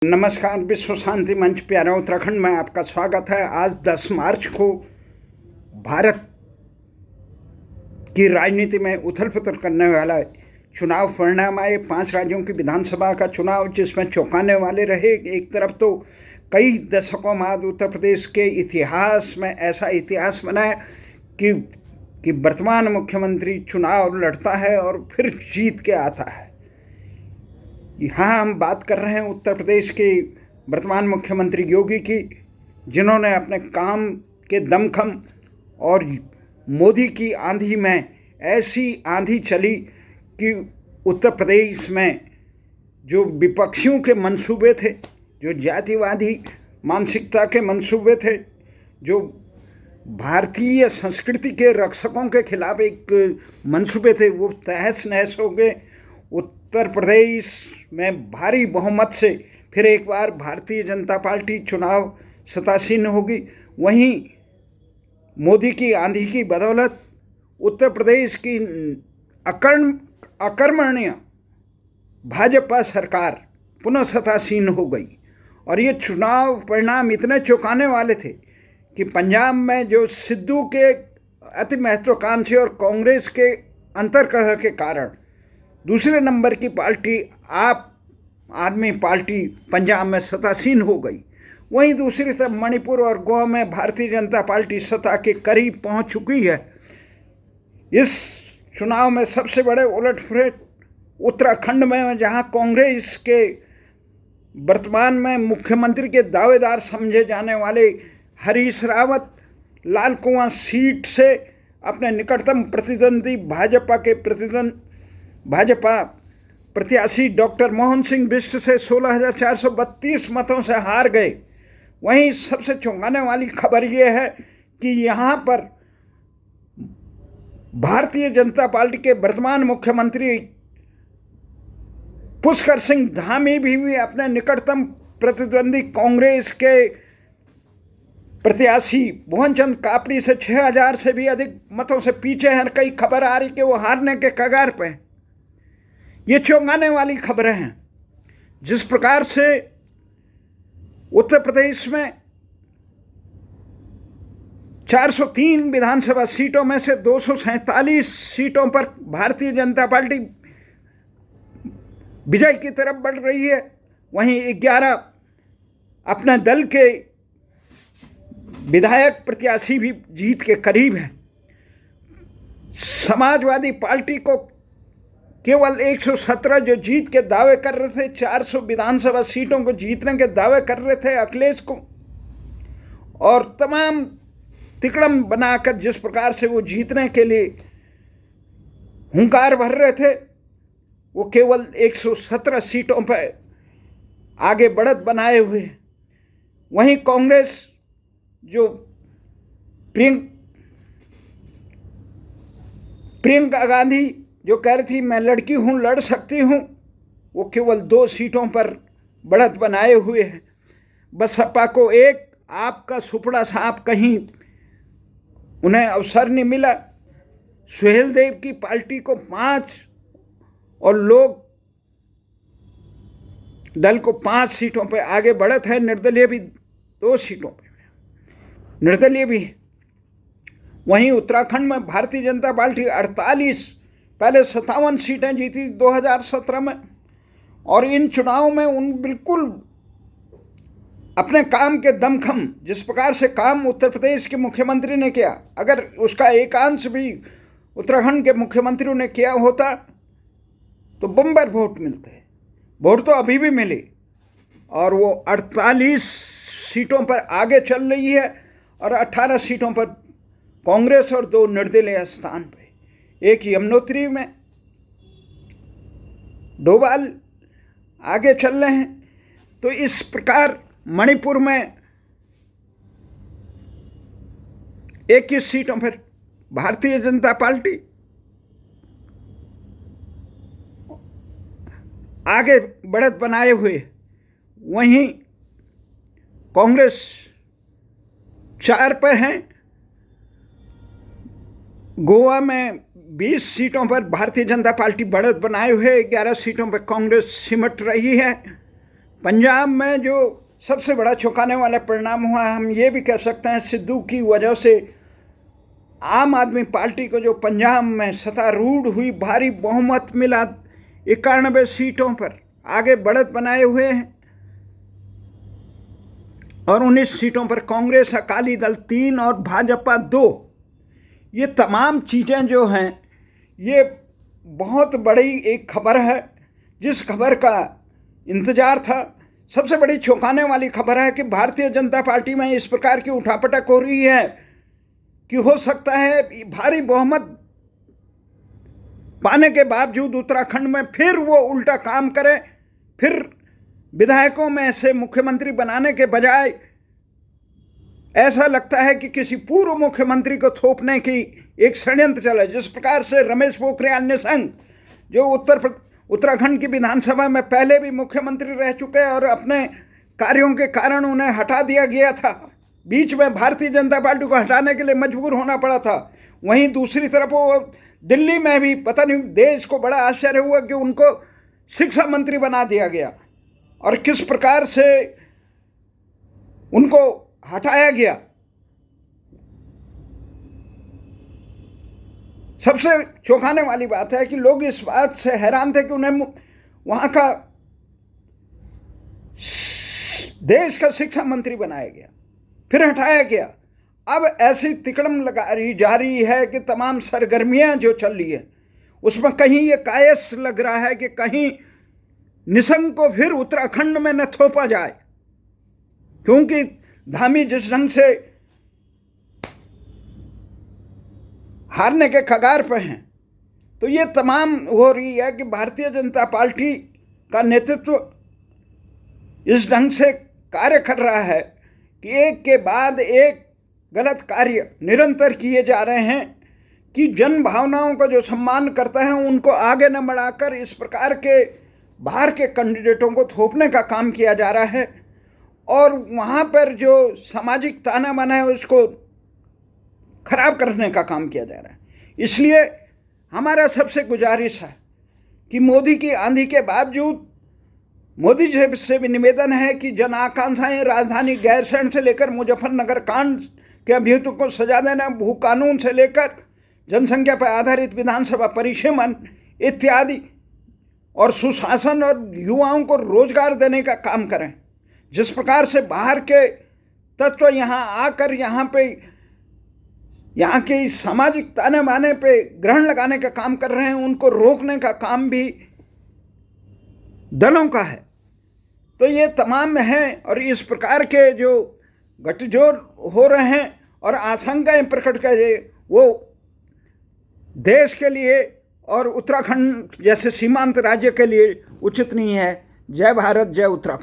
नमस्कार। विश्व शांति मंच प्यारा उत्तराखंड में आपका स्वागत है। आज 10 मार्च को भारत की राजनीति में उथल पुथल करने वाला चुनाव परिणाम आए। 5 राज्यों की विधानसभा का चुनाव जिसमें चौंकाने वाले रहे। एक तरफ तो कई दशकों बाद उत्तर प्रदेश के इतिहास में ऐसा इतिहास बना है कि वर्तमान मुख्यमंत्री चुनाव लड़ता है और फिर जीत के आता है। यहाँ हम बात कर रहे हैं उत्तर प्रदेश के वर्तमान मुख्यमंत्री योगी की, जिन्होंने अपने काम के दमखम और मोदी की आंधी में ऐसी आंधी चली कि उत्तर प्रदेश में जो विपक्षियों के मंसूबे थे, जो जातिवादी मानसिकता के मंसूबे थे, जो भारतीय संस्कृति के रक्षकों के खिलाफ एक मंसूबे थे, वो तहस नहस हो गए। उत्तर प्रदेश में भारी बहुमत से फिर एक बार भारतीय जनता पार्टी चुनाव सत्तासीन होगी। वहीं मोदी की आंधी की बदौलत उत्तर प्रदेश की अकर्मण्य भाजपा सरकार पुनः सत्तासीन हो गई। और ये चुनाव परिणाम इतने चौंकाने वाले थे कि पंजाब में जो सिद्धू के अति महत्वाकांक्षी और कांग्रेस के अंतर्कलह के कारण दूसरे नंबर की पार्टी आप आदमी पार्टी पंजाब में सत्तासीन हो गई। वहीं दूसरी तरफ मणिपुर और गोवा में भारतीय जनता पार्टी सत्ता के करीब पहुंच चुकी है। इस चुनाव में सबसे बड़े उलटफेर उत्तराखंड में, जहां कांग्रेस के वर्तमान में मुख्यमंत्री के दावेदार समझे जाने वाले हरीश रावत लाल कुआं सीट से अपने निकटतम प्रतिद्वंदी भाजपा प्रत्याशी डॉक्टर मोहन सिंह बिष्ट से 16,432 मतों से हार गए। वहीं सबसे चौंकाने वाली खबर यह है कि यहाँ पर भारतीय जनता पार्टी के वर्तमान मुख्यमंत्री पुष्कर सिंह धामी भी अपने निकटतम प्रतिद्वंदी कांग्रेस के प्रत्याशी मोहन चंद कापड़ी से 6,000 से भी अधिक मतों से पीछे हैं। कई खबर आ रही कि वो हारने के कगार पे। ये चौंकाने वाली खबरें हैं। जिस प्रकार से उत्तर प्रदेश में 403 विधानसभा सीटों में से 247 सीटों पर भारतीय जनता पार्टी विजय की तरफ बढ़ रही है, वहीं 11 अपने दल के विधायक प्रत्याशी भी जीत के करीब हैं। समाजवादी पार्टी को केवल 117 जो जीत के दावे कर रहे थे, 400 विधानसभा सीटों को जीतने के दावे कर रहे थे अखिलेश को, और तमाम तिकड़म बनाकर जिस प्रकार से वो जीतने के लिए हुंकार भर रहे थे, वो केवल 117 सीटों पर आगे बढ़त बनाए हुए। वहीं कांग्रेस जो प्रियंका गांधी जो कह रही थी मैं लड़की हूँ, लड़ सकती हूँ, वो केवल 2 सीटों पर बढ़त बनाए हुए है। बसपा को एक आपका सुपड़ा साहब कहीं उन्हें अवसर नहीं मिला। सुहेल देव की पार्टी को 5 और लोग दल को 5 सीटों पर आगे बढ़त है। निर्दलीय भी 2 सीटों पर निर्दलीय भी है। वहीं उत्तराखंड में भारतीय जनता पार्टी 48 पहले 57 सीटें जीती 2017 में, और इन चुनाव में उन बिल्कुल अपने काम के दमखम, जिस प्रकार से काम उत्तर प्रदेश के मुख्यमंत्री ने किया, अगर उसका एकांश भी उत्तराखंड के मुख्यमंत्रियों ने किया होता तो बम्पर वोट मिलते। वोट तो अभी भी मिले, और वो 48 सीटों पर आगे चल रही है, और 18 सीटों पर कांग्रेस और 2 निर्दलीय स्थान पे। एक यमुनोत्री में डोभाल आगे चल रहे हैं। तो इस प्रकार मणिपुर में 21 सीटों पर भारतीय जनता पार्टी आगे बढ़त बनाए हुए, वहीं कांग्रेस 4 पर हैं। गोवा में 20 सीटों पर भारतीय जनता पार्टी बढ़त बनाए हुए, 11 सीटों पर कांग्रेस सिमट रही है। पंजाब में जो सबसे बड़ा चौंकाने वाला परिणाम हुआ है, हम ये भी कह सकते हैं सिद्धू की वजह से आम आदमी पार्टी को जो पंजाब में सत्तारूढ़ हुई भारी बहुमत मिला 91 सीटों पर आगे बढ़त बनाए हुए हैं, और 19 सीटों पर कांग्रेस, अकाली दल 3 और भाजपा 2। ये तमाम चीज़ें जो हैं ये बहुत बड़ी एक खबर है, जिस खबर का इंतजार था। सबसे बड़ी चौंकाने वाली खबर है कि भारतीय जनता पार्टी में इस प्रकार की उठापटक हो रही है कि हो सकता है भारी बहुमत पाने के बावजूद उत्तराखंड में फिर वो उल्टा काम करे, फिर विधायकों में से मुख्यमंत्री बनाने के बजाय ऐसा लगता है कि किसी पूर्व मुख्यमंत्री को थोपने की एक षड्यंत्र चला। जिस प्रकार से रमेश पोखरियाल निशंक, जो उत्तराखंड की विधानसभा में पहले भी मुख्यमंत्री रह चुके हैं और अपने कार्यों के कारण उन्हें हटा दिया गया था, बीच में भारतीय जनता पार्टी को हटाने के लिए मजबूर होना पड़ा था, वहीं दूसरी तरफ वो दिल्ली में भी पता नहीं देश को बड़ा आश्चर्य हुआ कि उनको शिक्षा मंत्री बना दिया गया और किस प्रकार से उनको हटाया गया। सबसे चौंकाने वाली बात है कि लोग इस बात से हैरान थे कि उन्हें वहां का देश का शिक्षा मंत्री बनाया गया, फिर हटाया गया। अब ऐसी तिकड़म लगाई जा रही है कि तमाम सरगर्मियां जो चल रही है उसमें कहीं ये कायस लग रहा है कि कहीं निशंक को फिर उत्तराखंड में न थोपा जाए, क्योंकि धामी जिस ढंग से हारने के कगार पर हैं। तो ये तमाम हो रही है कि भारतीय जनता पार्टी का नेतृत्व इस ढंग से कार्य कर रहा है कि एक के बाद एक गलत कार्य निरंतर किए जा रहे हैं कि जन भावनाओं का जो सम्मान करता है उनको आगे न बढ़ाकर इस प्रकार के बाहर के कैंडिडेटों को थोपने का काम किया जा रहा है, और वहाँ पर जो सामाजिक ताना बाना है उसको खराब करने का काम किया जा रहा है। इसलिए हमारा सबसे गुजारिश है कि मोदी की आंधी के बावजूद मोदी जी से भी निवेदन है कि जन आकांक्षाएं राजधानी गैरसैंण से लेकर मुजफ्फरनगर कांड के अभियुक्तों को सजा देना, भू कानून से लेकर जनसंख्या पर आधारित विधानसभा परिसीमन इत्यादि, और सुशासन और युवाओं को रोजगार देने का काम करें। जिस प्रकार से बाहर के तत्व यहाँ आकर यहाँ के सामाजिक ताने बाने पे ग्रहण लगाने का काम कर रहे हैं, उनको रोकने का काम भी दलों का है। तो ये तमाम हैं, और इस प्रकार के जो गठजोड़ हो रहे हैं और आशंकाएं प्रकट कर रहे, वो देश के लिए और उत्तराखंड जैसे सीमांत राज्य के लिए उचित नहीं है। जय भारत, जय उत्तराखंड।